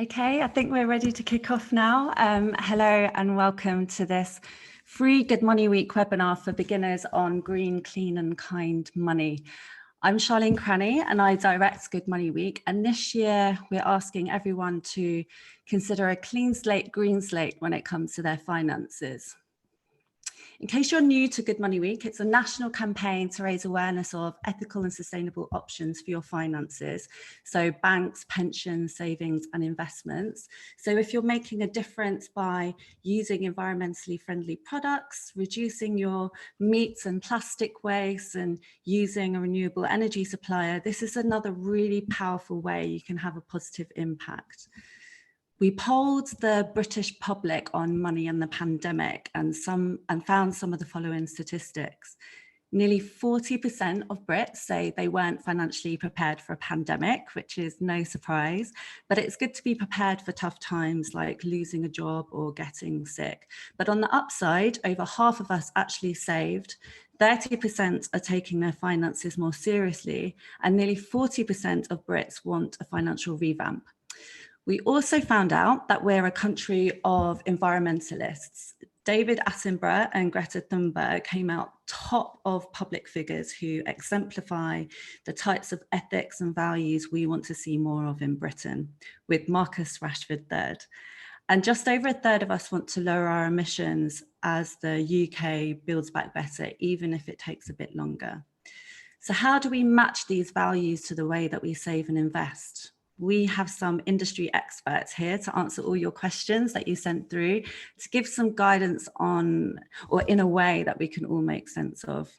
Okay, I think we're ready to kick off now. Hello and welcome to this free Good Money Week webinar for beginners on green, clean and kind money. I'm Charlene Cranny and I direct Good Money Week, and this year we're asking everyone to consider a clean slate, green slate when it comes to their finances. In case you're new to Good Money Week, it's a national campaign to raise awareness of ethical and sustainable options for your finances. So banks, pensions, savings and investments. So if you're making a difference by using environmentally friendly products, reducing your meats and plastic waste and using a renewable energy supplier, this is another really powerful way you can have a positive impact. We polled the British public on money and the pandemic and found some of the following statistics. Nearly 40% of Brits say they weren't financially prepared for a pandemic, which is no surprise, but it's good to be prepared for tough times like losing a job or getting sick. But on the upside, over half of us actually saved, 30% are taking their finances more seriously, and nearly 40% of Brits want a financial revamp. We also found out that we're a country of environmentalists. David Attenborough and Greta Thunberg came out top of public figures who exemplify the types of ethics and values we want to see more of in Britain, with Marcus Rashford third. And just over a third of us want to lower our emissions as the UK builds back better, even if it takes a bit longer. So how do we match these values to the way that we save and invest? We have some industry experts here to answer all your questions that you sent through, to give some guidance on, or in a way that we can all make sense of.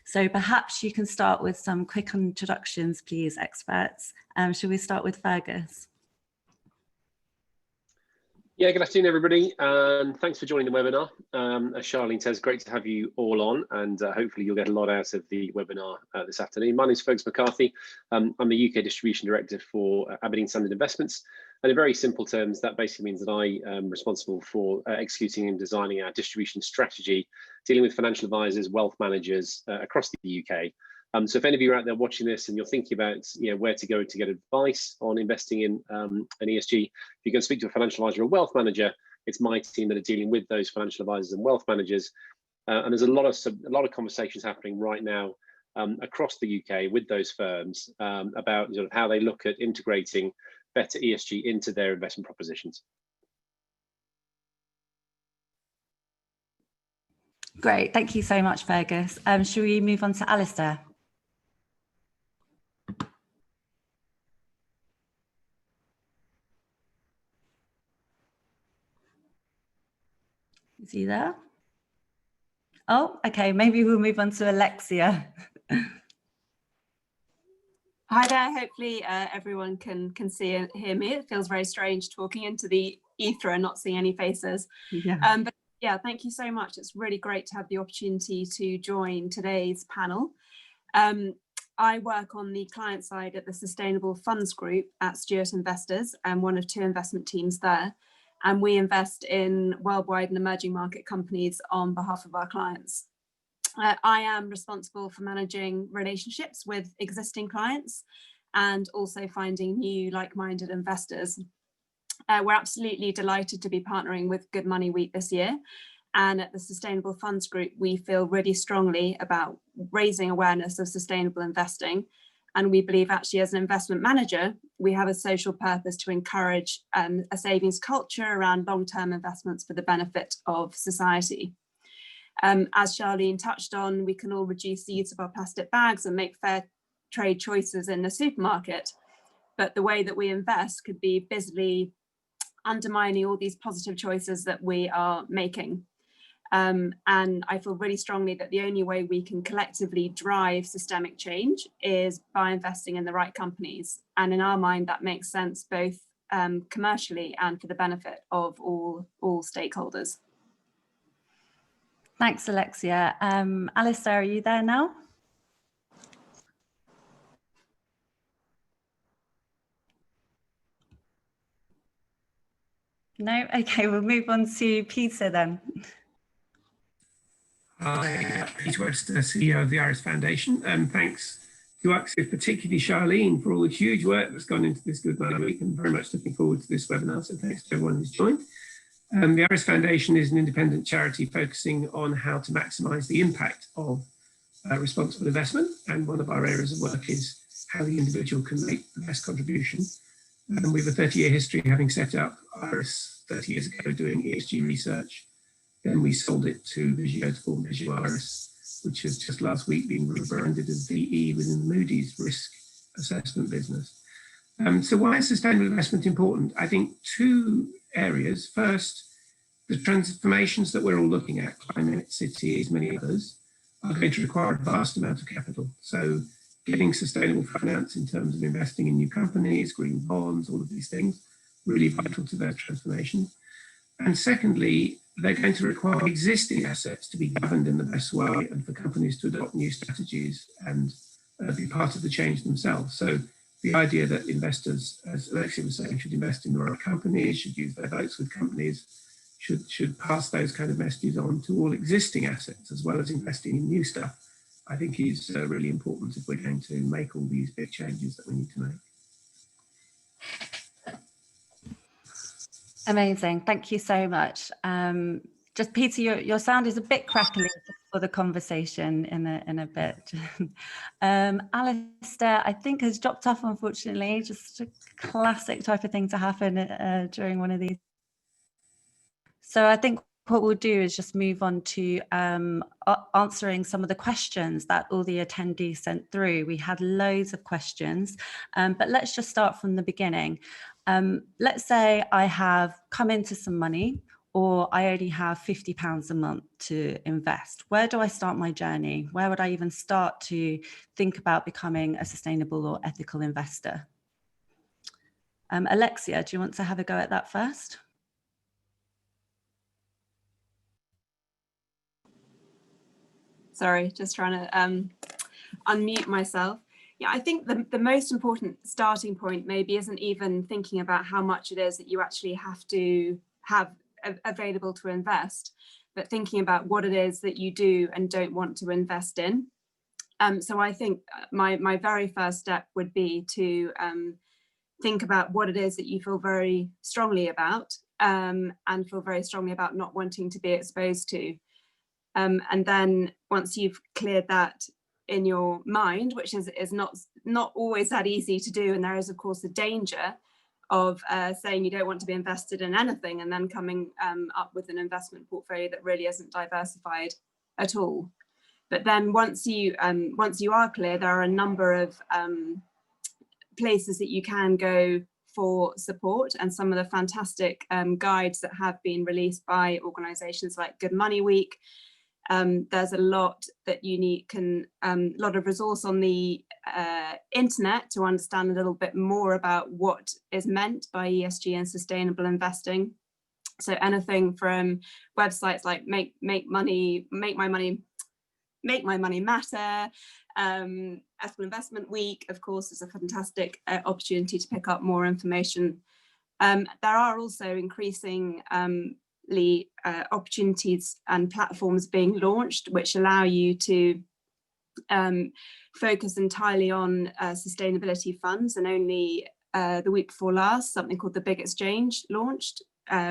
So perhaps you can start with some quick introductions, please, experts. Shall we start with Fergus? Yeah, good afternoon, everybody, and thanks for joining the webinar. As Charlene says, great to have you all on, and hopefully you'll get a lot out of the webinar this afternoon. My name is Fergus McCarthy. I'm the UK Distribution Director for Aberdeen Standard Investments, and in very simple terms, that basically means that I am responsible for executing and designing our distribution strategy, dealing with financial advisors, wealth managers across the UK. So if any of you are out there watching this and you're thinking about where to go to get advice on investing in an ESG, if you can speak to a financial advisor or wealth manager, it's my team that are dealing with those financial advisors and wealth managers. And there's a lot of conversations happening right now across the UK with those firms about sort of how they look at integrating better ESG into their investment propositions. Great, thank you so much, Fergus. Shall we move on to Alistair? Is he there? Oh, okay, maybe we'll move on to Alexia. Hi there, hopefully everyone can see and hear me. It feels very strange talking into the ether and not seeing any faces. Yeah. But yeah, thank you so much. It's really great to have the opportunity to join today's panel. I work on the client side at the Sustainable Funds Group at Stewart Investors. I'm one of two investment teams there. And we invest in worldwide and emerging market companies on behalf of our clients. I am responsible for managing relationships with existing clients and also finding new like-minded investors. We're absolutely delighted to be partnering with Good Money Week this year. And at the Sustainable Funds Group, we feel really strongly about raising awareness of sustainable investing. And we believe actually as an investment manager, we have a social purpose to encourage a savings culture around long-term investments for the benefit of society. As Charlene touched on, we can all reduce the use of our plastic bags and make fair trade choices in the supermarket. But the way that we invest could be visibly undermining all these positive choices that we are making. And I feel really strongly that the only way we can collectively drive systemic change is by investing in the right companies. And in our mind, that makes sense both commercially and for the benefit of all stakeholders. Thanks, Alexia. Alistair, are you there now? No? Okay, we'll move on to Peter then. Hi, Peter Webster, CEO of the Eiris Foundation. Thanks to Alexia, particularly Charlene, for all the huge work that's gone into this Good Money Week, and very much looking forward to this webinar. So thanks to everyone who's joined. The Eiris Foundation is an independent charity focusing on how to maximise the impact of responsible investment, and one of our areas of work is how the individual can make the best contribution. And we have a 30-year history, having set up Eiris 30 years ago doing ESG research. Then we sold it to Vigio to form Vigio Eiris, which has just last week been rebranded as VE within the Moody's risk assessment business. So why is sustainable investment important? I think two areas. First, the transformations that we're all looking at, climate, cities, many others, are going to require a vast amount of capital. So getting sustainable finance in terms of investing in new companies, green bonds, all of these things, really vital to their transformation. And secondly, they're going to require existing assets to be governed in the best way, and for companies to adopt new strategies and be part of the change themselves. So the idea that investors, as Alexia was saying, should invest in the right companies, should use their votes with companies, should pass those kind of messages on to all existing assets, as well as investing in new stuff, I think is really important if we're going to make all these big changes that we need to make. Amazing. Thank you so much. Just Peter, your sound is a bit crackly for the conversation in a bit. Alistair, I think, has dropped off, unfortunately. Just a classic type of thing to happen during one of these. So I think what we'll do is just move on to answering some of the questions that all the attendees sent through. We had loads of questions, but let's just start from the beginning. Let's say I have come into some money, or I only have £50 a month to invest. Where do I start my journey? Where would I even start to think about becoming a sustainable or ethical investor? Alexia, do you want to have a go at that first? Sorry, just trying to unmute myself. Yeah, I think the most important starting point maybe isn't even thinking about how much it is that you actually have to have available to invest, but thinking about what it is that you do and don't want to invest in. So I think my very first step would be to think about what it is that you feel very strongly about, and feel very strongly about not wanting to be exposed to. And then once you've cleared that in your mind, which is not always that easy to do, and there is of course the danger of saying you don't want to be invested in anything and then coming up with an investment portfolio that really isn't diversified at all. But then once you are clear, there are a number of places that you can go for support, and some of the fantastic guides that have been released by organisations like Good Money Week. There's a lot that you lot of resource on the internet to understand a little bit more about what is meant by ESG and sustainable investing. So anything from websites like Make My Money Matter, Ethical Investment Week, of course, is a fantastic opportunity to pick up more information. There are also increasing opportunities and platforms being launched which allow you to focus entirely on sustainability funds, and only the week before last something called the Big Exchange launched,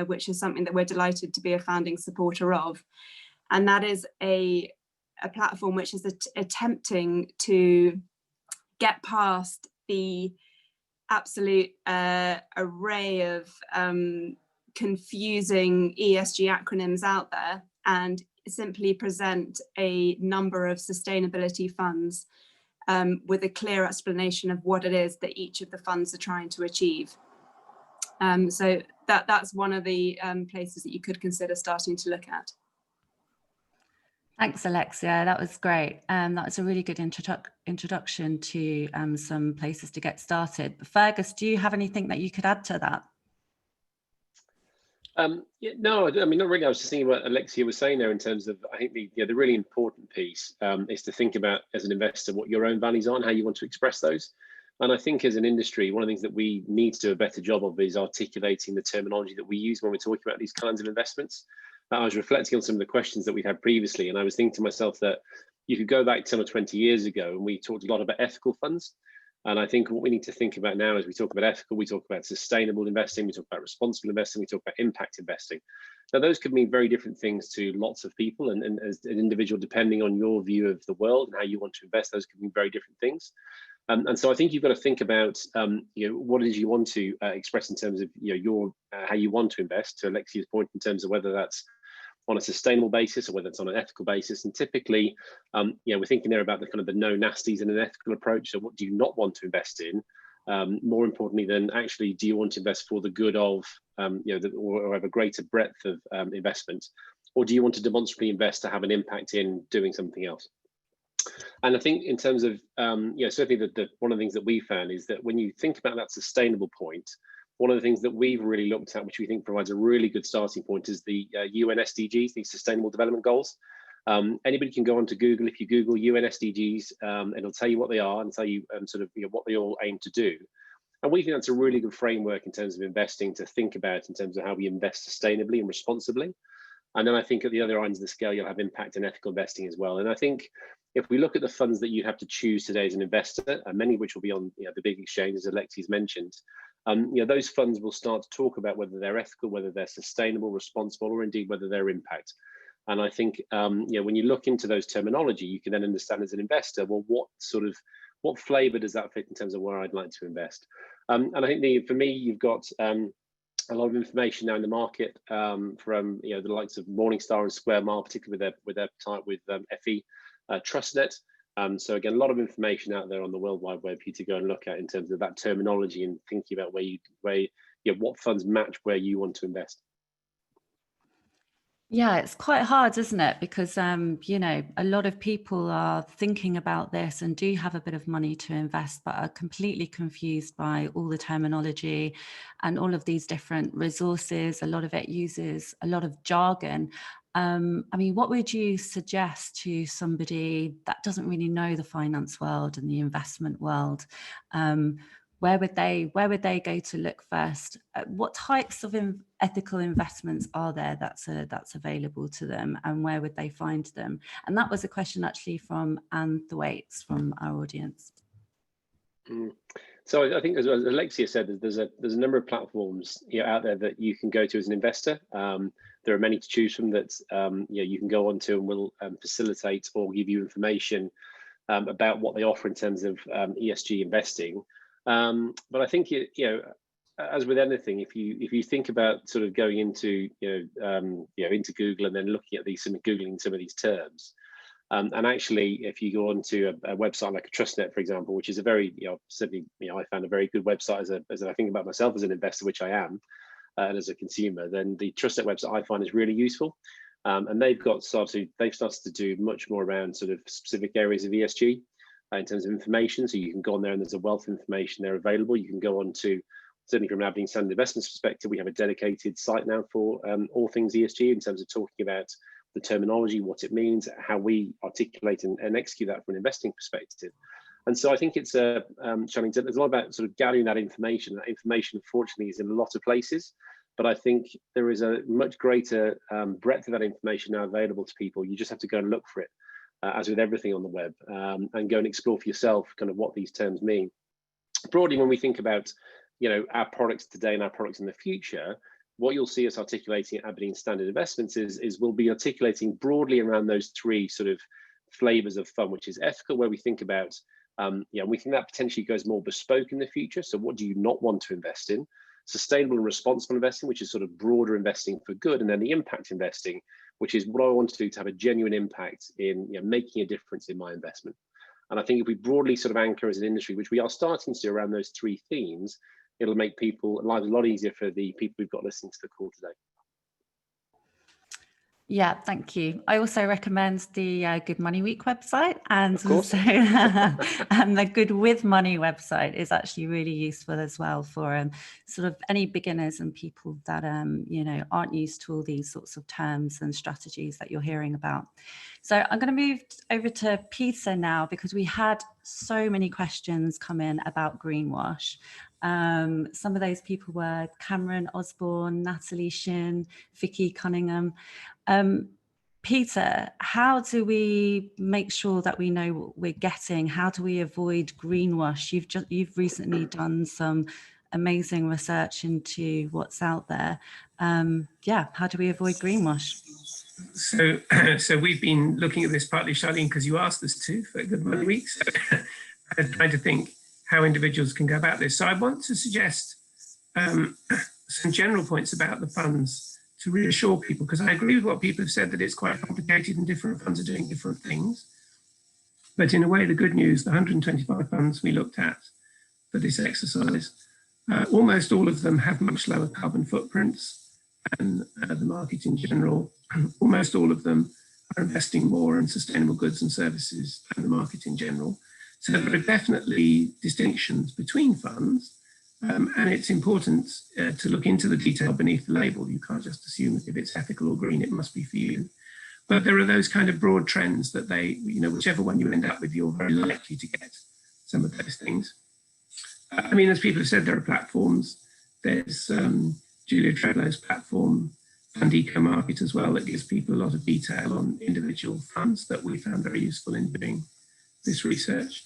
which is something that we're delighted to be a founding supporter of, and that is a platform which is attempting to get past the absolute array of confusing ESG acronyms out there and simply present a number of sustainability funds with a clear explanation of what it is that each of the funds are trying to achieve. So that's one of the places that you could consider starting to look at. Thanks, Alexia. That was great. That was a really good introduction to some places to get started. Fergus, do you have anything that you could add to that? Yeah, no, I mean, not really. I was just thinking what Alexia was saying there in terms of, I think the really important piece is to think about as an investor what your own values are and how you want to express those. And I think as an industry, one of the things that we need to do a better job of is articulating the terminology that we use when we're talking about these kinds of investments. I was reflecting on some of the questions that we had previously, and I was thinking to myself that, you could go back 10 or 20 years ago and we talked a lot about ethical funds. And I think what we need to think about now is we talk about ethical, we talk about sustainable investing, we talk about responsible investing, we talk about impact investing. Now, those could mean very different things to lots of people, and as an individual, depending on your view of the world and how you want to invest, those could mean very different things. And so I think you've got to think about what it is you want to express in terms of your how you want to invest, to Alexia's point, in terms of whether that's on a sustainable basis or whether it's on an ethical basis. And typically, we're thinking there about the kind of the no nasties in an ethical approach. So what do you not want to invest in? More importantly than actually, do you want to invest for the good of, or have a greater breadth of investment, or do you want to demonstrably invest to have an impact in doing something else? And I think in terms of, certainly one of the things that we found is that when you think about that sustainable point, one of the things that we've really looked at, which we think provides a really good starting point, is the UN SDGs, the Sustainable Development Goals. Anybody can go onto Google. If you Google UN SDGs, it'll tell you what they are and tell you what they all aim to do. And we think that's a really good framework in terms of investing to think about in terms of how we invest sustainably and responsibly. And then I think at the other ends of the scale, you'll have impact and ethical investing as well. And I think if we look at the funds that you have to choose today as an investor, many of which will be on the big exchanges, Alexia's mentioned, those funds will start to talk about whether they're ethical, whether they're sustainable, responsible, or indeed whether they're impact. And I think when you look into those terminology, you can then understand as an investor, well, what flavor does that fit in terms of where I'd like to invest? And I think for me, you've got a lot of information now in the market from the likes of Morningstar and Square Mile, particularly with their type with FE TrustNet. So again, a lot of information out there on the World Wide Web for you to go and look at in terms of that terminology and thinking about what funds match where you want to invest. Yeah, it's quite hard, isn't it? Because, a lot of people are thinking about this and do have a bit of money to invest, but are completely confused by all the terminology and all of these different resources. A lot of it uses a lot of jargon. What would you suggest to somebody that doesn't really know the finance world and the investment world? Where would they go to look first? What types of ethical investments are there that's available to them, and where would they find them? And that was a question actually from Anne Thwaites from our audience. So I think, as Alexia said, there's a number of platforms out there that you can go to as an investor. There are many to choose from that you can go onto and will facilitate or give you information about what they offer in terms of ESG investing. But I think as with anything, if you think about sort of going into into Google and then looking at googling some of these terms, and actually if you go onto a website like a TrustNet, for example, which is a very certainly I found a very good website as I think about myself as an investor, which I am, and as a consumer, then the TrustNet website I find is really useful. And they've started to do much more around sort of specific areas of ESG. In terms of information, so you can go on there and there's a wealth of information there available. You can go on to, certainly from an Aberdeen Standard Investments perspective, we have a dedicated site now for all things ESG in terms of talking about the terminology, what it means, how we articulate and execute that from an investing perspective. And so I think it's Charlene, there's a lot about sort of gathering that information. That information, unfortunately, is in a lot of places, but I think there is a much greater breadth of that information now available to people. You just have to go and look for it. As with everything on the web, and go and explore for yourself kind of what these terms mean. Broadly, when we think about our products today and our products in the future, what you'll see us articulating at Aberdeen Standard Investments is we'll be articulating broadly around those three sort of flavors of fund, which is ethical, where we think about we think that potentially goes more bespoke in the future. So what do you not want to invest in? Sustainable and responsible investing, which is sort of broader investing for good, and then the impact investing, which is what I want to do to have a genuine impact in making a difference in my investment. And I think if we broadly sort of anchor as an industry, which we are starting to do around those three themes, it'll make people's lives a lot easier for the people we've got listening to the call today. Yeah, thank you. I also recommend the Good Money Week website, and also and the Good With Money website is actually really useful as well for sort of any beginners and people that aren't used to all these sorts of terms and strategies that you're hearing about. So I'm going to move over to Peter now, because we had so many questions come in about greenwash. Some of those people were Cameron Osborne, Natalie Shin, Vicky Cunningham. Peter, how do we make sure that we know what we're getting? How do we avoid greenwash? You've recently done some amazing research into what's out there. Yeah, how do we avoid greenwash? So we've been looking at this partly, Charlene, because you asked us to for Good Money Week. So I'm trying to think how individuals can go about this. So I want to suggest some general points about the funds to reassure people, because I agree with what people have said, that it's quite complicated and different funds are doing different things. But in a way, the good news, the 125 funds we looked at for this exercise, almost all of them have much lower carbon footprints than the market in general. Almost all of them are investing more in sustainable goods and services than the market in general. So there are definitely distinctions between funds. And it's important to look into the detail beneath the label. You can't just assume that if it's ethical or green, it must be for you. But there are those kind of broad trends that they, whichever one you end up with, you're very likely to get some of those things. I mean, as people have said, there are platforms. There's Julia Treadlow's platform, Fund Eco Market as well, that gives people a lot of detail on individual funds that we found very useful in doing this research.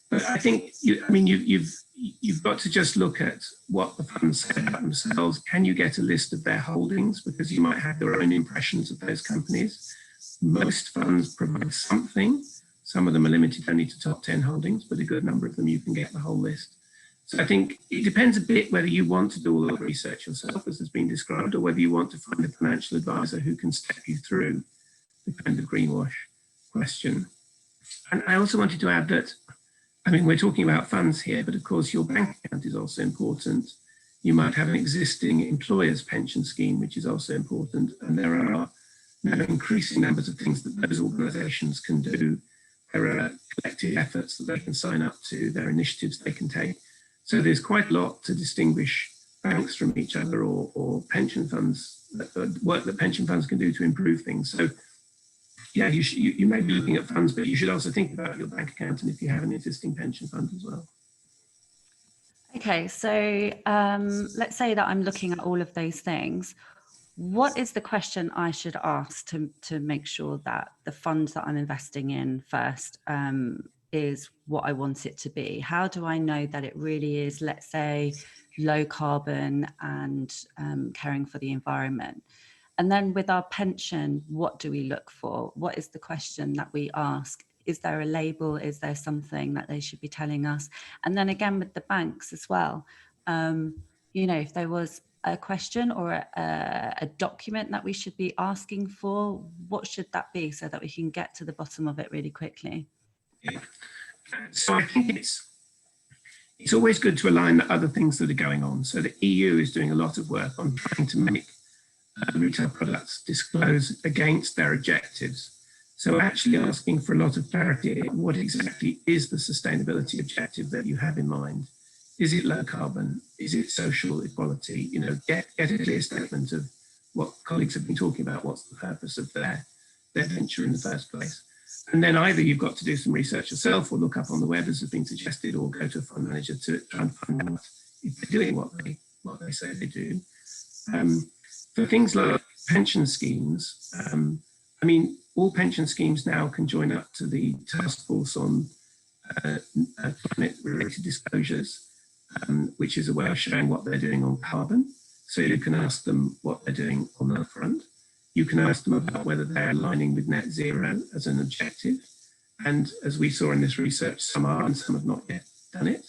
But I think, you've got to just look at what the funds say about themselves. Can you get a list of their holdings? Because you might have your own impressions of those companies. Most funds provide something. Some of them are limited only to top 10 holdings, but a good number of them you can get the whole list. So I think it depends a bit whether you want to do all the research yourself, as has been described, or whether you want to find a financial advisor who can step you through the kind of greenwash question. And I also wanted to add that, we're talking about funds here, but of course your bank account is also important. You might have an existing employer's pension scheme, which is also important. And there are now increasing numbers of things that those organisations can do. There are collective efforts that they can sign up to, there are initiatives they can take. So there's quite a lot to distinguish banks from each other, or pension funds, work that pension funds can do to improve things. So yeah, you may be looking at funds, but you should also think about your bank account and if you have an existing pension fund as well. Okay, so let's say that I'm looking at all of those things. What is the question I should ask to make sure that the fund that I'm investing in first is what I want it to be? How do I know that it really is, let's say, low carbon and caring for the environment? And then with our pension, what do we look for? What is the question that we ask? Is there a label? Is there something that they should be telling us? And then again with the banks as well, if there was a question or a document that we should be asking for, what should that be so that we can get to the bottom of it really quickly? Yeah. So I think it's always good to align the other things that are going on. So the EU is doing a lot of work on trying to make retail products disclose against their objectives. So actually asking for a lot of clarity on what exactly is the sustainability objective that you have in mind. Is it low carbon? Is it social equality? Get a clear statement of what colleagues have been talking about. What's the purpose of their venture in the first place? And then either you've got to do some research yourself or look up on the web, as has been suggested, or go to a fund manager to try and find out if they're doing what they say they do. For things like pension schemes, all pension schemes now can join up to the task force on climate-related disclosures, which is a way of showing what they're doing on carbon. So you can ask them what they're doing on that front. You can ask them about whether they're aligning with net zero as an objective. And as we saw in this research, some are and some have not yet done it.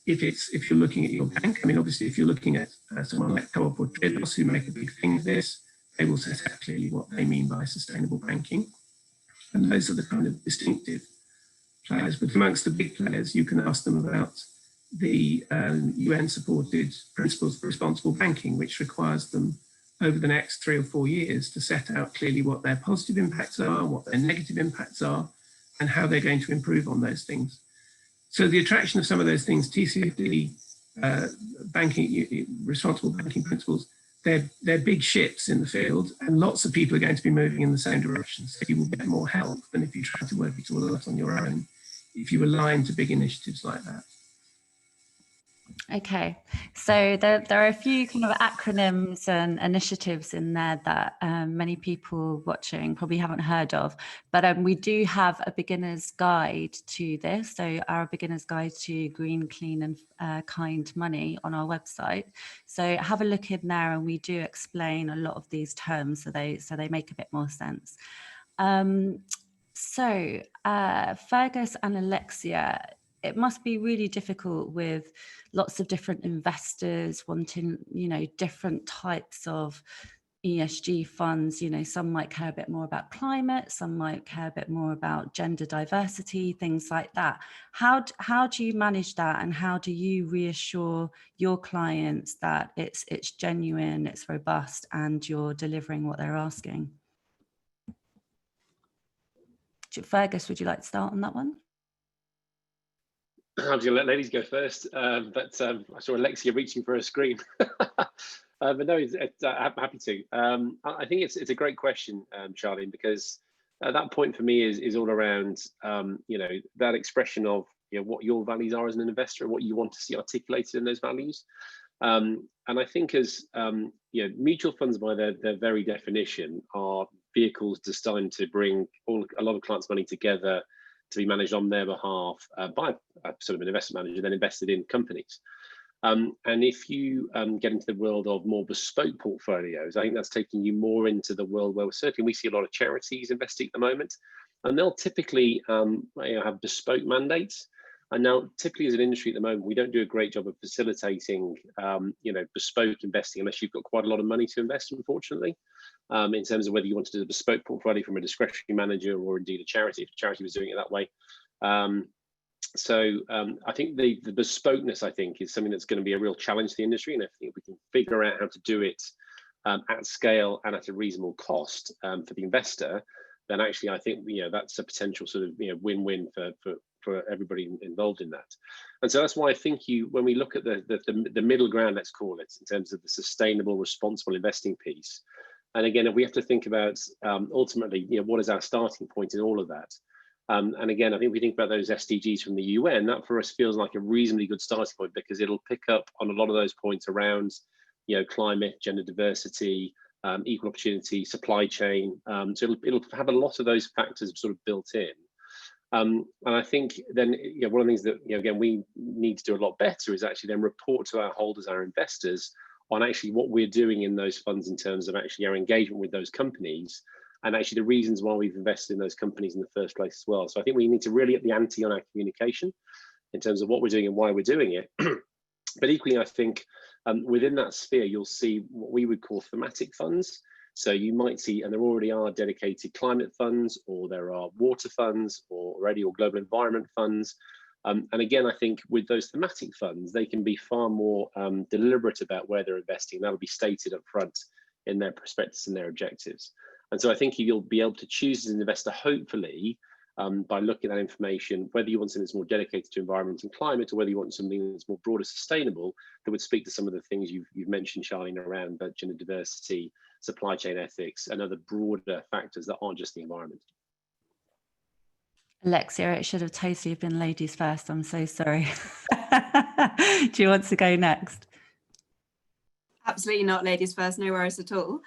If you're looking at your bank, obviously, if you're looking at someone like Co-op or Triodos who make a big thing of this, they will set out clearly what they mean by sustainable banking. And those are the kind of distinctive players. But amongst the big players, you can ask them about the UN-supported Principles for Responsible Banking, which requires them over the next 3 or 4 years to set out clearly what their positive impacts are, what their negative impacts are, and how they're going to improve on those things. So the attraction of some of those things, TCFD, banking, responsible banking principles, they're big ships in the field, and lots of people are going to be moving in the same direction. So you will get more help than if you try to work it all out on your own, if you align to big initiatives like that. Okay, so there are a few kind of acronyms and initiatives in there that many people watching probably haven't heard of, but we do have a beginner's guide to this. So our beginner's guide to green, clean and kind money on our website. So have a look in there, and we do explain a lot of these terms so they make a bit more sense. Fergus and Alexia, it must be really difficult with lots of different investors wanting, different types of ESG funds. Some might care a bit more about climate, some might care a bit more about gender diversity, things like that. How do you manage that, and how do you reassure your clients that it's genuine, it's robust, and you're delivering what they're asking? Fergus, would you like to start on that one? I was going to let ladies go first, but I saw Alexia reaching for her screen. But no, I'm happy to. I think it's a great question, Charlene, because that point for me is all around that expression of what your values are as an investor and what you want to see articulated in those values. And I think as mutual funds, by their very definition, are vehicles designed to bring a lot of clients' money together to be managed on their behalf by a sort of an investment manager, then invested in companies. And if you get into the world of more bespoke portfolios, I think that's taking you more into the world where certainly we see a lot of charities investing at the moment, and they'll typically have bespoke mandates. And now, typically as an industry at the moment, we don't do a great job of facilitating, bespoke investing unless you've got quite a lot of money to invest, unfortunately, in terms of whether you want to do a bespoke portfolio from a discretionary manager or indeed a charity, if a charity was doing it that way. I think the bespokeness, I think, is something that's going to be a real challenge to the industry. And I think if we can figure out how to do it at scale and at a reasonable cost for the investor, then actually I think that's a potential sort of win-win for everybody involved in that. And so that's why I think when we look at the middle ground, let's call it, in terms of the sustainable, responsible investing piece. And again, if we have to think about ultimately, what is our starting point in all of that? And again, I think we think about those SDGs from the UN, that for us feels like a reasonably good starting point, because it'll pick up on a lot of those points around, climate, gender diversity, equal opportunity, supply chain. So it'll have a lot of those factors sort of built in. And I think then, one of the things that, again, we need to do a lot better is actually then report to our holders, our investors, on actually what we're doing in those funds in terms of actually our engagement with those companies, and actually the reasons why we've invested in those companies in the first place as well. So I think we need to really up the ante on our communication in terms of what we're doing and why we're doing it. But equally, I think within that sphere, you'll see what we would call thematic funds. So you might see, and there already are dedicated climate funds, or there are water funds, or global environment funds. And again, I think with those thematic funds, they can be far more deliberate about where they're investing. That'll be stated up front in their prospectus and their objectives. And so I think you'll be able to choose as an investor, hopefully, by looking at that information, whether you want something that's more dedicated to environment and climate, or whether you want something that's more broader sustainable, that would speak to some of the things you've mentioned, Charlene, around gender diversity, supply chain ethics, and other broader factors that aren't just the environment. Alexia, it should have totally been ladies first. I'm so sorry. Do you want to go next? Absolutely not ladies first, no worries at all.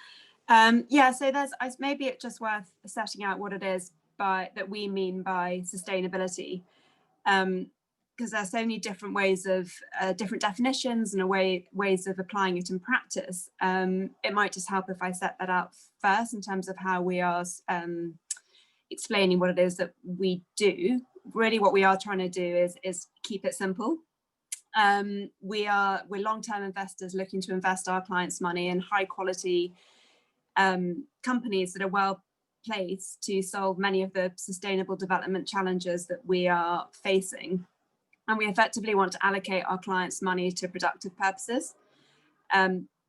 So there's maybe it's just worth setting out what it is that we mean by sustainability, because there's so many different ways of different definitions and ways of applying it in practice. It might just help if I set that out first in terms of how we are explaining what it is that we do. Really what we are trying to do is keep it simple. We're long-term investors looking to invest our clients' money in high quality companies that are well placed to solve many of the sustainable development challenges that we are facing. And we effectively want to allocate our clients' money to productive purposes.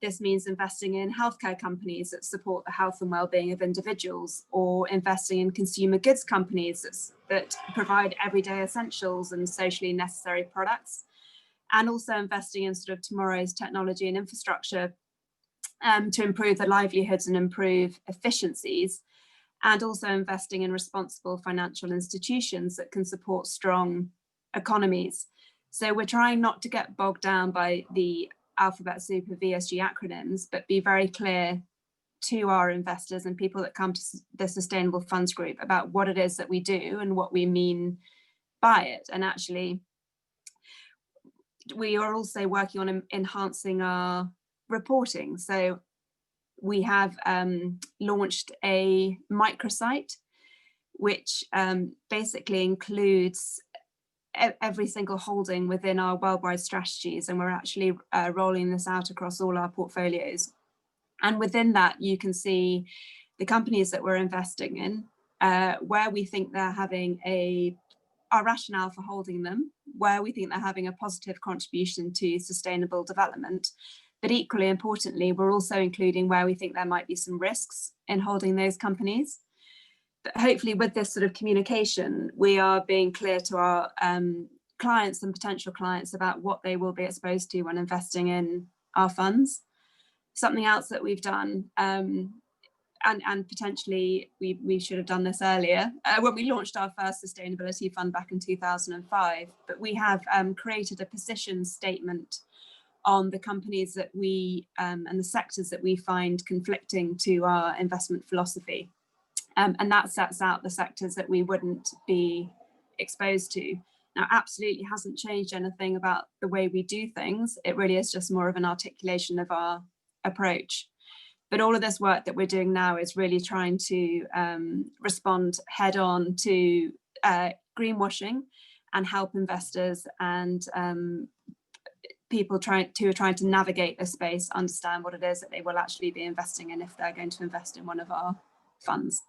This means investing in healthcare companies that support the health and well-being of individuals, or investing in consumer goods companies that provide everyday essentials and socially necessary products, and also investing in sort of tomorrow's technology and infrastructure to improve the livelihoods and improve efficiencies, and also investing in responsible financial institutions that can support strong economies. So we're trying not to get bogged down by the alphabet soup of ESG acronyms, but be very clear to our investors and people that come to the Sustainable Funds Group about what it is that we do and what we mean by it. And actually, we are also working on enhancing our reporting. So we have launched a microsite, which basically includes every single holding within our worldwide strategies, and we're actually rolling this out across all our portfolios. And within that, you can see the companies that we're investing in, where we think they're having our rationale for holding them, where we think they're having a positive contribution to sustainable development. But equally importantly, we're also including where we think there might be some risks in holding those companies. But hopefully with this sort of communication, we are being clear to our clients and potential clients about what they will be exposed to when investing in our funds. Something else that we've done, and potentially we should have done this earlier, when we launched our first sustainability fund back in 2005, but we have created a position statement on the companies that we and the sectors that we find conflicting to our investment philosophy. And that sets out the sectors that we wouldn't be exposed to. Now, absolutely hasn't changed anything about the way we do things. It really is just more of an articulation of our approach. But all of this work that we're doing now is really trying to respond head on to greenwashing and help investors and people who are trying to navigate this space understand what it is that they will actually be investing in if they're going to invest in one of our funds.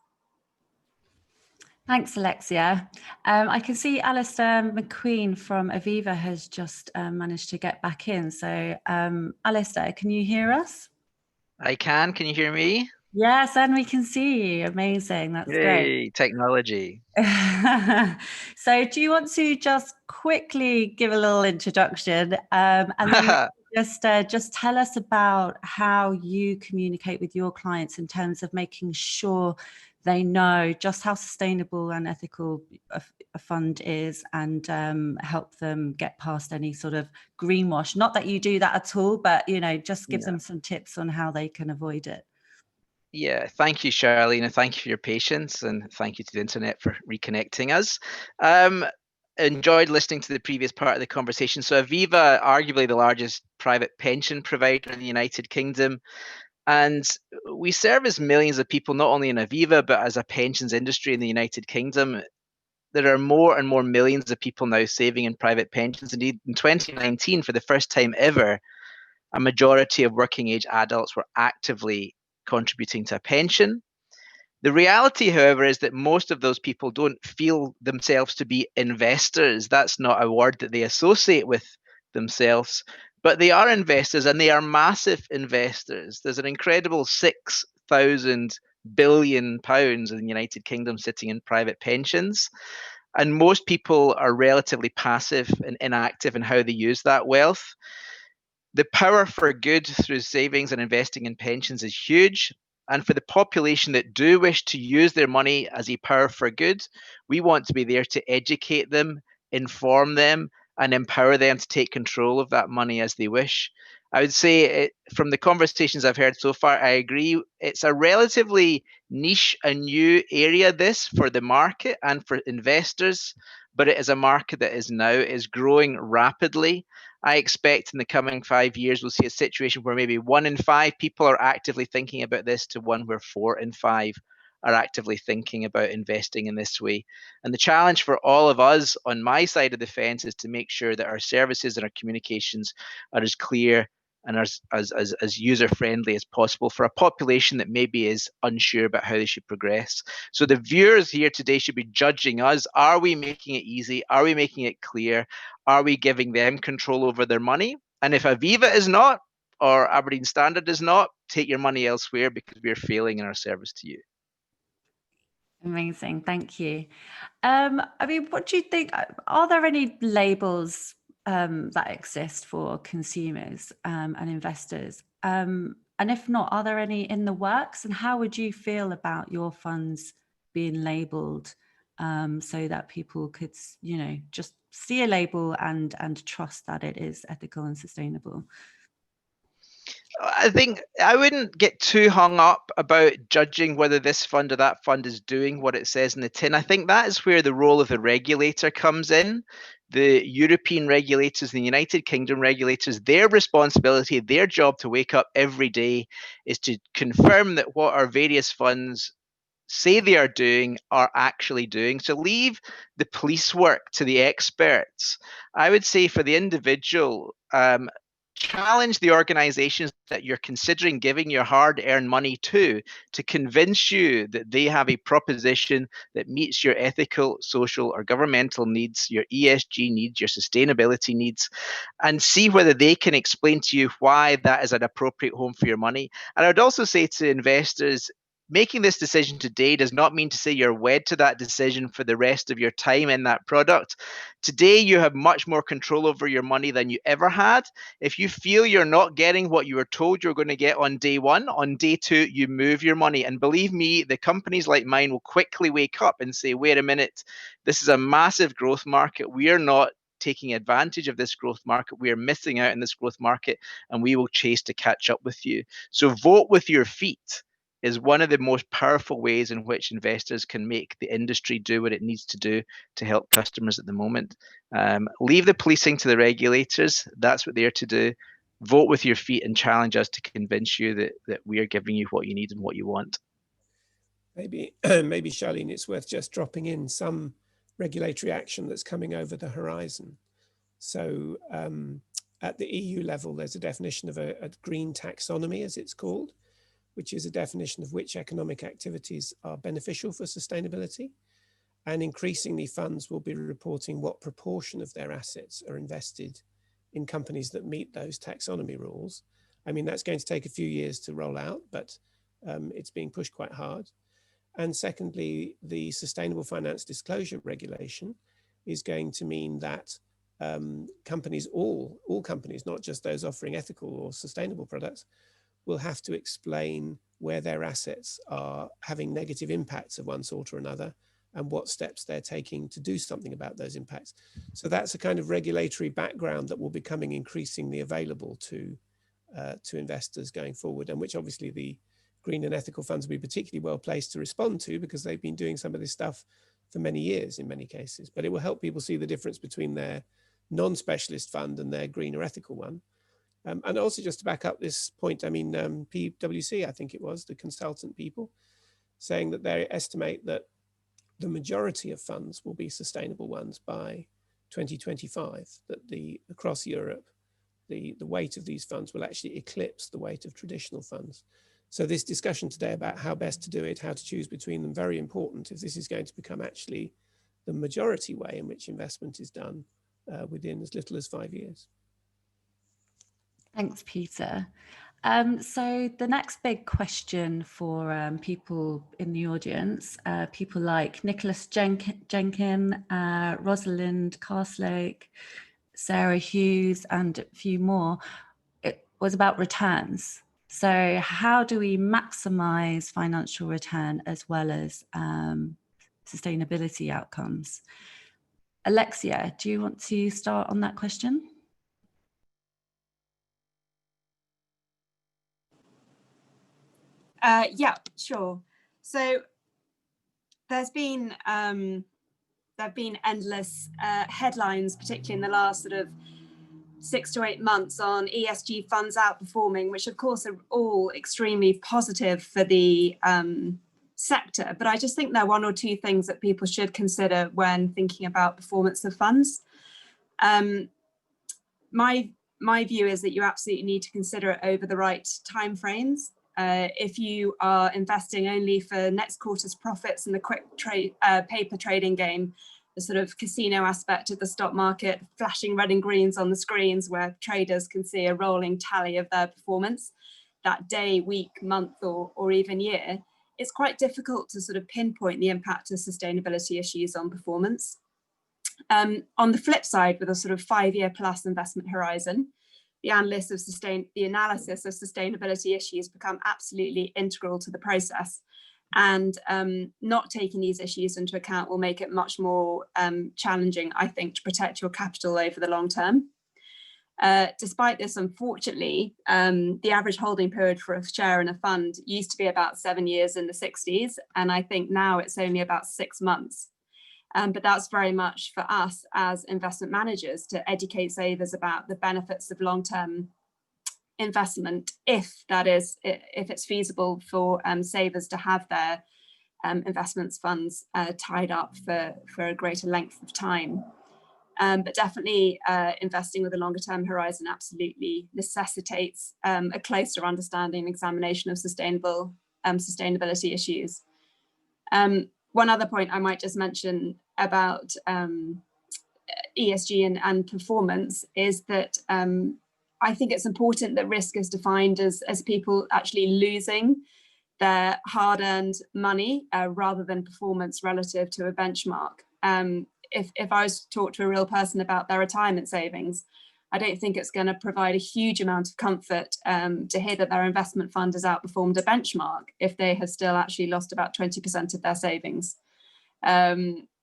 Thanks, Alexia. I can see Alistair McQueen from Aviva has just managed to get back in. So, Alistair, can you hear us? I can. Can you hear me? Yes, and we can see you. Amazing. That's great. Technology. So, do you want to just quickly give a little introduction, and then just tell us about how you communicate with your clients in terms of making sure they know just how sustainable and ethical a fund is, and help them get past any sort of greenwash. Not that you do that at all, but just give them some tips on how they can avoid it. Yeah, thank you, Charlene, and thank you for your patience, and thank you to the internet for reconnecting us. Enjoyed listening to the previous part of the conversation. So Aviva, arguably the largest private pension provider in the United Kingdom, and we service millions of people, not only in Aviva, but as a pensions industry in the United Kingdom. There are more and more millions of people now saving in private pensions. Indeed, in 2019, for the first time ever, a majority of working age adults were actively contributing to a pension. The reality, however, is that most of those people don't feel themselves to be investors. That's not a word that they associate with themselves, but they are investors, and they are massive investors. There's an incredible £6,000 billion in the United Kingdom sitting in private pensions. And most people are relatively passive and inactive in how they use that wealth. The power for good through savings and investing in pensions is huge. And for the population that do wish to use their money as a power for good, we want to be there to educate them, inform them, and empower them to take control of that money as they wish. I would say from the conversations I've heard so far, I agree. It's a relatively niche and new area, this, for the market and for investors, but it is a market that is growing rapidly. I expect in the coming 5 years, we'll see a situation where maybe 1 in 5 people are actively thinking about this, to one where 4 in 5 are actively thinking about investing in this way. And the challenge for all of us on my side of the fence is to make sure that our services and our communications are as clear and as user-friendly as possible for a population that maybe is unsure about how they should progress. So the viewers here today should be judging us. Are we making it easy? Are we making it clear? Are we giving them control over their money? And if Aviva is not, or Aberdeen Standard is not, take your money elsewhere, because we're failing in our service to you. Amazing, thank you. I mean, what do you think? Are there any labels that exist for consumers and investors? And if not, are there any in the works? And how would you feel about your funds being labelled so that people could, you know, just see a label and trust that it is ethical and sustainable? I think I wouldn't get too hung up about judging whether this fund or that fund is doing what it says in the tin. I think that is where the role of the regulator comes in. The European regulators, the United Kingdom regulators, their responsibility, their job to wake up every day is to confirm that what our various funds say they are doing are actually doing. So leave the police work to the experts. I would say for the individual, challenge the organizations that you're considering giving your hard-earned money to convince you that they have a proposition that meets your ethical, social, or governmental needs, your ESG needs, your sustainability needs, and see whether they can explain to you why that is an appropriate home for your money. And I'd also say to investors, making this decision today does not mean to say you're wed to that decision for the rest of your time in that product. Today, you have much more control over your money than you ever had. If you feel you're not getting what you were told you're going to get on day one, on day two, you move your money. And believe me, the companies like mine will quickly wake up and say, wait a minute, this is a massive growth market. We are not taking advantage of this growth market. We are missing out in this growth market, and we will chase to catch up with you. So vote with your feet is one of the most powerful ways in which investors can make the industry do what it needs to do to help customers at the moment. Leave the policing to the regulators. That's what they're to do. Vote with your feet and challenge us to convince you that we are giving you what you need and what you want. Maybe, Charlene, it's worth just dropping in some regulatory action that's coming over the horizon. So at the EU level, there's a definition of a green taxonomy, as it's called, which is a definition of which economic activities are beneficial for sustainability. And increasingly, funds will be reporting what proportion of their assets are invested in companies that meet those taxonomy rules. I mean, that's going to take a few years to roll out, but it's being pushed quite hard. And secondly, the Sustainable Finance Disclosure Regulation is going to mean that companies, all companies, not just those offering ethical or sustainable products, will have to explain where their assets are having negative impacts of one sort or another and what steps they're taking to do something about those impacts. So that's a kind of regulatory background that will be becoming increasingly available to investors going forward, and which obviously the green and ethical funds will be particularly well placed to respond to, because they've been doing some of this stuff for many years in many cases. But it will help people see the difference between their non-specialist fund and their green or ethical one. And also, just to back up this point, I mean, PwC, I think it was, the consultant people, saying that they estimate that the majority of funds will be sustainable ones by 2025, that across Europe, the weight of these funds will actually eclipse the weight of traditional funds. So this discussion today about how best to do it, how to choose between them, very important if this is going to become actually the majority way in which investment is done within as little as 5 years. Thanks, Peter. So the next big question for people in the audience, people like Nicholas Jenkin, Rosalind Carslake, Sarah Hughes, and a few more, it was about returns. So how do we maximize financial return as well as sustainability outcomes? Alexia, do you want to start on that question? Yeah, sure. So there've been endless headlines, particularly in the last sort of 6 to 8 months, on ESG funds outperforming, which of course are all extremely positive for the sector. But I just think there are one or two things that people should consider when thinking about performance of funds. My view is that you absolutely need to consider it over the right timeframes. If you are investing only for next quarter's profits in the quick paper trading game, the sort of casino aspect of the stock market, flashing red and greens on the screens where traders can see a rolling tally of their performance that day, week, month, or even year, it's quite difficult to sort of pinpoint the impact of sustainability issues on performance. On the flip side, with a sort of 5-year plus investment horizon, the analysis of sustainability issues become absolutely integral to the process. And not taking these issues into account will make it much more challenging, I think, to protect your capital over the long term. Despite this, unfortunately, the average holding period for a share in a fund used to be about 7 years in the 60s, and I think now it's only about 6 months. But that's very much for us as investment managers to educate savers about the benefits of long-term investment, if it's feasible for savers to have their investments funds tied up for a greater length of time. But definitely investing with a longer term horizon absolutely necessitates a closer understanding and examination of sustainability issues. One other point I might just mention about ESG and performance is that I think it's important that risk is defined as people actually losing their hard-earned money rather than performance relative to a benchmark. If I was to talk to a real person about their retirement savings, I don't think it's going to provide a huge amount of comfort to hear that their investment fund has outperformed a benchmark if they have still actually lost about 20% of their savings.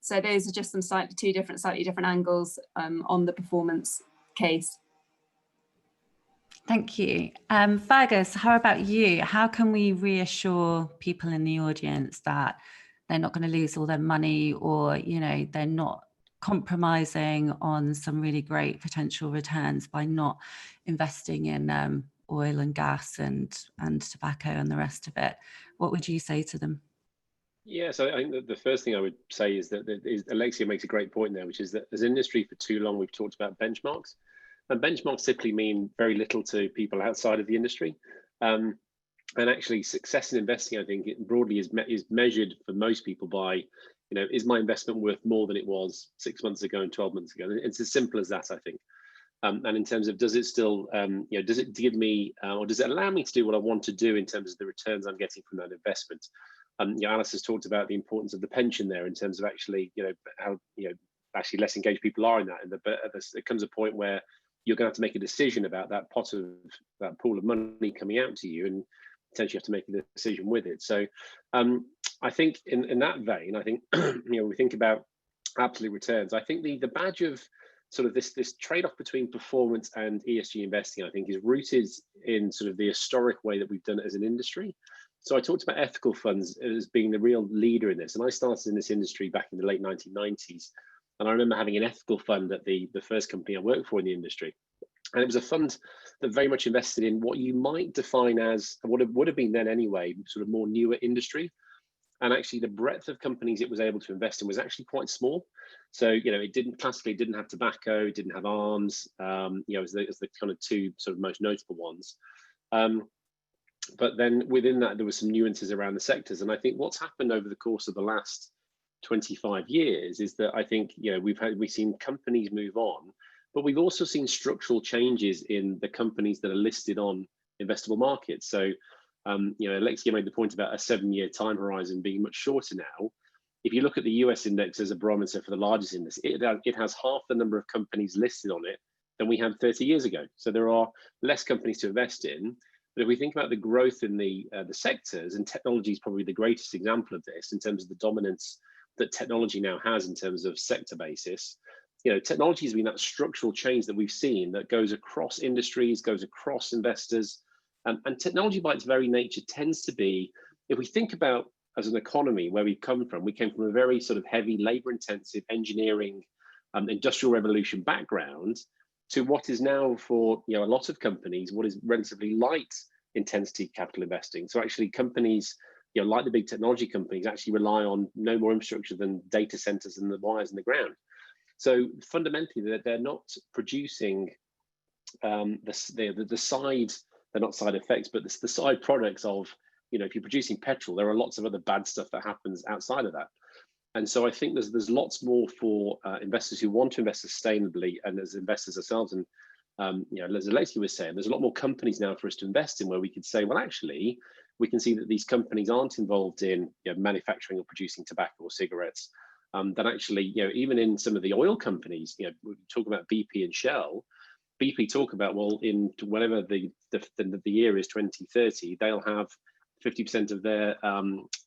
So those are just some slightly different angles on the performance case. Thank you. Fergus, how about you? How can we reassure people in the audience that they're not going to lose all their money, or, you know, they're not compromising on some really great potential returns by not investing in oil and gas and tobacco and the rest of it? What would you say to them? Yeah, so I think that the first thing I would say is that Alexia makes a great point there, which is that as an industry for too long, we've talked about benchmarks. And benchmarks typically mean very little to people outside of the industry. And actually success in investing, I think, it broadly is measured for most people by, you know, is my investment worth more than it was 6 months ago and 12 months ago? And it's as simple as that, I think. And in terms of, does it still, you know, does it give me, or does it allow me to do what I want to do in terms of the returns I'm getting from that investment? You know, Alice has talked about the importance of the pension there in terms of actually, you know, how, you know, actually less engaged people are in that. But there comes a point where you're going to have to make a decision about that pool of money coming out to you, and potentially have to make a decision with it. So I think in that vein, I think, you know, we think about absolute returns. I think the badge of sort of this trade-off between performance and ESG investing, I think, is rooted in sort of the historic way that we've done it as an industry. So I talked about ethical funds as being the real leader in this. And I started in this industry back in the late 1990s. And I remember having an ethical fund at the first company I worked for in the industry. And it was a fund that very much invested in what you might define as, what would have been then anyway, sort of more newer industry. And actually the breadth of companies it was able to invest in was actually quite small. So, you know, it didn't have tobacco, it didn't have arms, you know, as the kind of two sort of most notable ones. But then within that, there were some nuances around the sectors. And I think what's happened over the course of the last 25 years is that I think, you know, we've seen companies move on, but we've also seen structural changes in the companies that are listed on investable markets. So, you know, Alexia made the point about a 7-year time horizon being much shorter now. If you look at the US index as a barometer for the largest index, it has half the number of companies listed on it than we had 30 years ago. So there are less companies to invest in. But if we think about the growth in the sectors, and technology is probably the greatest example of this in terms of the dominance that technology now has in terms of sector basis, you know, technology has been that structural change that we've seen that goes across industries, goes across investors, and technology by its very nature tends to be, if we think about as an economy where we came from a very sort of heavy labor-intensive engineering, industrial revolution background, to what is now for, you know, a lot of companies, what is relatively light intensity capital investing. So actually companies, you know, like the big technology companies actually rely on no more infrastructure than data centers and the wires in the ground. So fundamentally, they're not producing the side, they're not side effects, but the side products of, you know, if you're producing petrol, there are lots of other bad stuff that happens outside of that. And so I think there's lots more for investors who want to invest sustainably, and as investors ourselves, and you know, as Alexia was saying, there's a lot more companies now for us to invest in where we could say, well, actually, we can see that these companies aren't involved in, you know, manufacturing or producing tobacco or cigarettes. That actually, you know, even in some of the oil companies, you know, we talk about BP and Shell. BP talk about, well, in whenever the year is 2030, they'll have 50% of their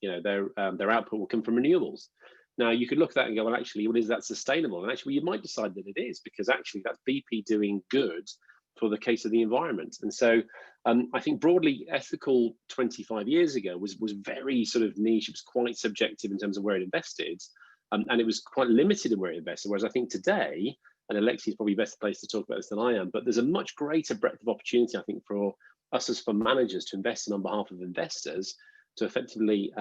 their output will come from renewables. Now you could look at that and go, well, actually, is that sustainable? And actually, you might decide that it is, because actually that's BP doing good for the case of the environment. And so I think broadly ethical 25 years ago was very sort of niche. It was quite subjective in terms of where it invested, and it was quite limited in where it invested. Whereas I think today, and Alexia is probably best placed to talk about this than I am, but there's a much greater breadth of opportunity, I think, for us as fund managers to invest in on behalf of investors, to effectively